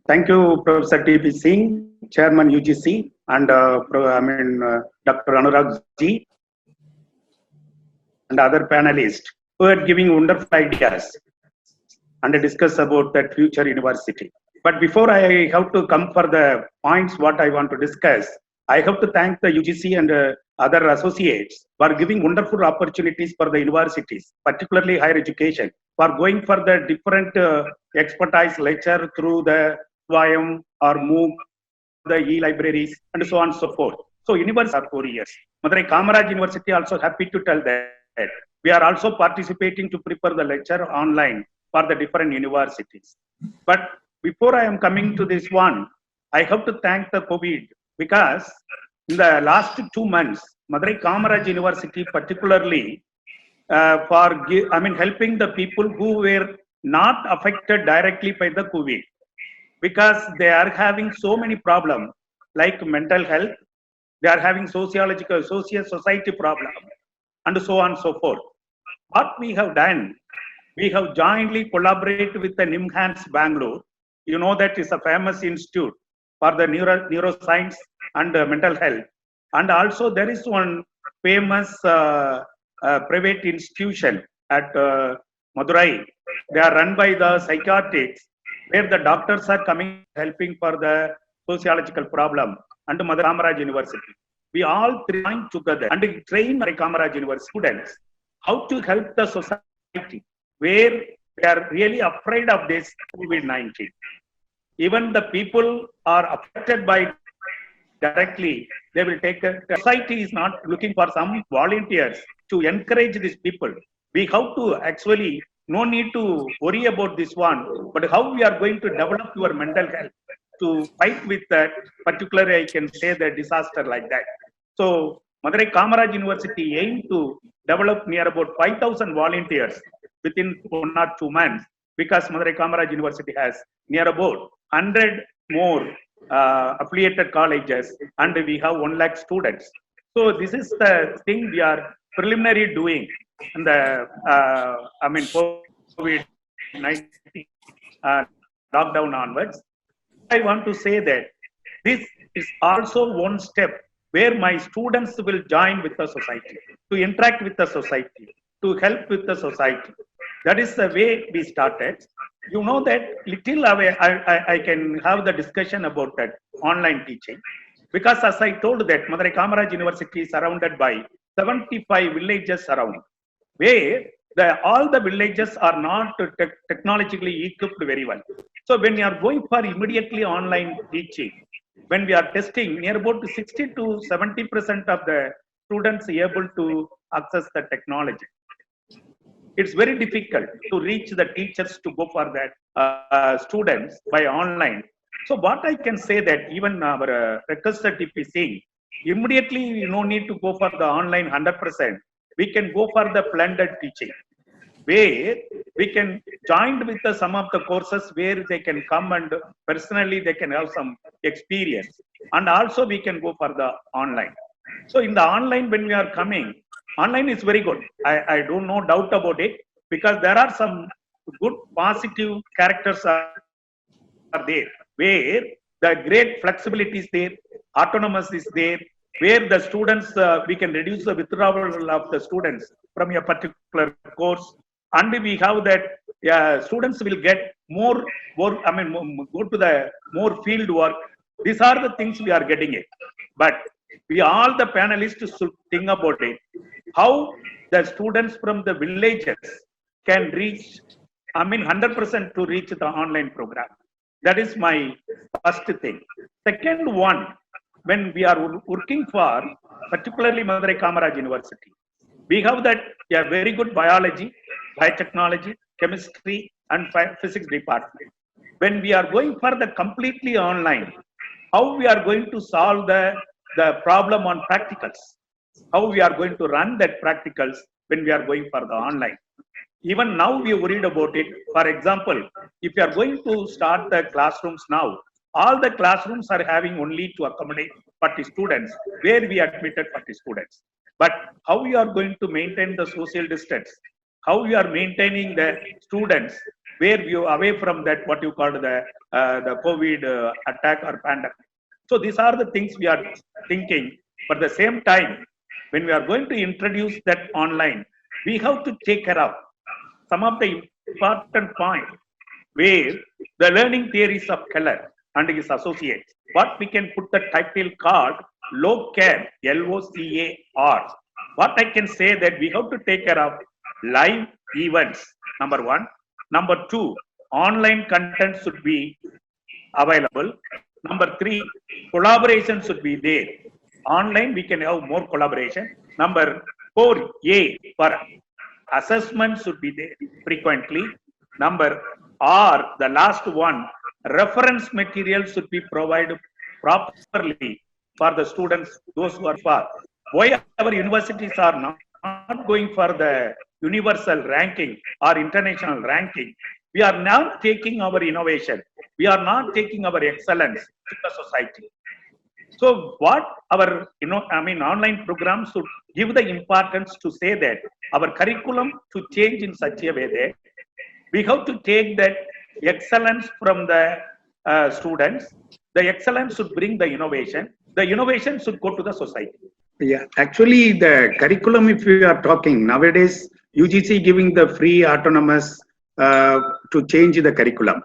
Thank you, Professor T.P. Singh, Chairman UGC, and Dr. Anurag Ji, and other panelists who are giving wonderful ideas and discuss about that future university. But before I have to come for the points what I want to discuss, I have to thank the UGC and other associates for giving wonderful opportunities for the universities, particularly higher education, for going for the different expertise lecture through the SWAYAM or MOOC, the e-libraries, and so on and so forth. So universities are 4 years. Madurai Kamaraj University also happy to tell that we are also participating to prepare the lecture online for the different universities. But before I am coming to this one, I have to thank the COVID because in the last 2 months, Madurai Kamaraj University particularly helping the people who were not affected directly by the COVID because they are having so many problems like mental health, they are having sociological, social society problem, and so on and so forth. What we have done, we have jointly collaborated with the NIMHANS Bangalore. You know that is a famous institute for the neuroscience and mental health. And also there is one famous private institution at Madurai. They are run by the psychiatrists where the doctors are coming helping for the sociological problem and Madurai Kamaraj University. We all join together and train Madurai Kamaraj University students how to help the society where they are really afraid of this COVID-19. Even the people are affected by directly, they will take a society is not looking for some volunteers to encourage these people. We have to actually no need to worry about this one, but how we are going to develop your mental health to fight with that particular, I can say the disaster like that. So Madurai Kamaraj University aimed to develop near about 5,000 volunteers within 1 or 2 months because Madurai Kamaraj University has near about 100 more affiliated colleges and we have 1 lakh students. So this is the thing we are preliminary doing in the COVID-19 lockdown onwards. I want to say that this is also one step where my students will join with the society, to interact with the society, to help with the society. That is the way we started. You know that little away, I can have the discussion about that online teaching. Because as I told that Madurai Kamaraj University is surrounded by 75 villages around, where all the villages are not technologically equipped very well. So when you are going for immediately online teaching, when we are testing, near about 60 to 70% of the students able to access the technology. It's very difficult to reach the teachers to go for that students by online. So what I can say that even our requested TP Singh, immediately you no need to go for the online 100%. We can go for the blended teaching, where we can join with some of the courses where they can come and personally they can have some experience, and also we can go for the online. So in the online, when we are coming, online is very good. I do no doubt about it because there are some good positive characters are there, where the great flexibility is there, autonomous is there, where the students, we can reduce the withdrawal of the students from a particular course, and we have that students will get more work, go to the more field work. These are the things we are getting it. But we all the panelists should think about it, how the students from the villages can reach, 100% to reach the online program. That is my first thing. Second one, when we are working for, particularly Madurai Kamaraj University, we have that very good biology, biotechnology, chemistry, and physics department. When we are going for the completely online, how we are going to solve the problem on practicals? How we are going to run that practicals when we are going for the online? Even now we are worried about it. For example, if you are going to start the classrooms now, all the classrooms are having only to accommodate 40 students, where we admitted 40 students. But how we are going to maintain the social distance? How we are maintaining the students where we are away from that, what you call the COVID attack or pandemic. So these are the things we are thinking. But at the same time, when we are going to introduce that online, we have to take care of some of the important points where the learning theories of Keller and his associates, what we can put the title called LOCAR, LOCAR. What I can say that we have to take care of live events, number one. Number two, online content should be available. Number three, collaboration should be there. Online, we can have more collaboration. Number four, A, for assessment should be there frequently. Number R, the last one, reference material should be provided properly for the students, those who are far. Why our universities are not going for the universal ranking or international ranking? We are not taking our innovation. We are not taking our excellence to the society. So what our, online programs should give the importance to say that our curriculum to change in such a way that we have to take that excellence from the students. The excellence should bring the innovation. The innovation should go to the society. Yeah, actually, the curriculum, if we are talking nowadays, UGC giving the free autonomous to change the curriculum.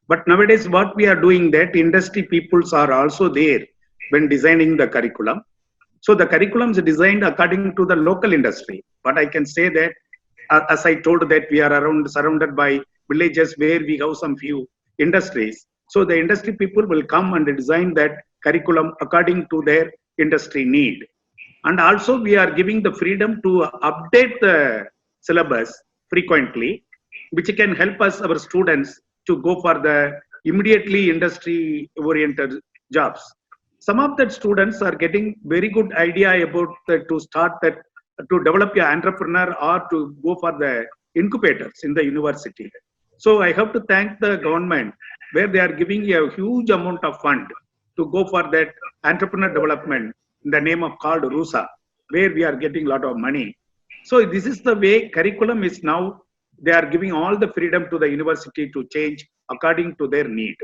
But nowadays, what we are doing that industry peoples are also there when designing the curriculum. So the curriculum is designed according to the local industry. But I can say that, as I told that we are surrounded by villages where we have some few industries. So the industry people will come and design that curriculum according to their industry need. And also we are giving the freedom to update the syllabus frequently, which can help us, our students, to go for the immediately industry oriented jobs. Some of the students are getting very good idea about to start that, to develop your entrepreneur or to go for the incubators in the university. So I have to thank the government where they are giving a huge amount of fund to go for that entrepreneur development in the name of called RUSA, where we are getting a lot of money. So this is the way curriculum is now. They are giving all the freedom to the university to change according to their need.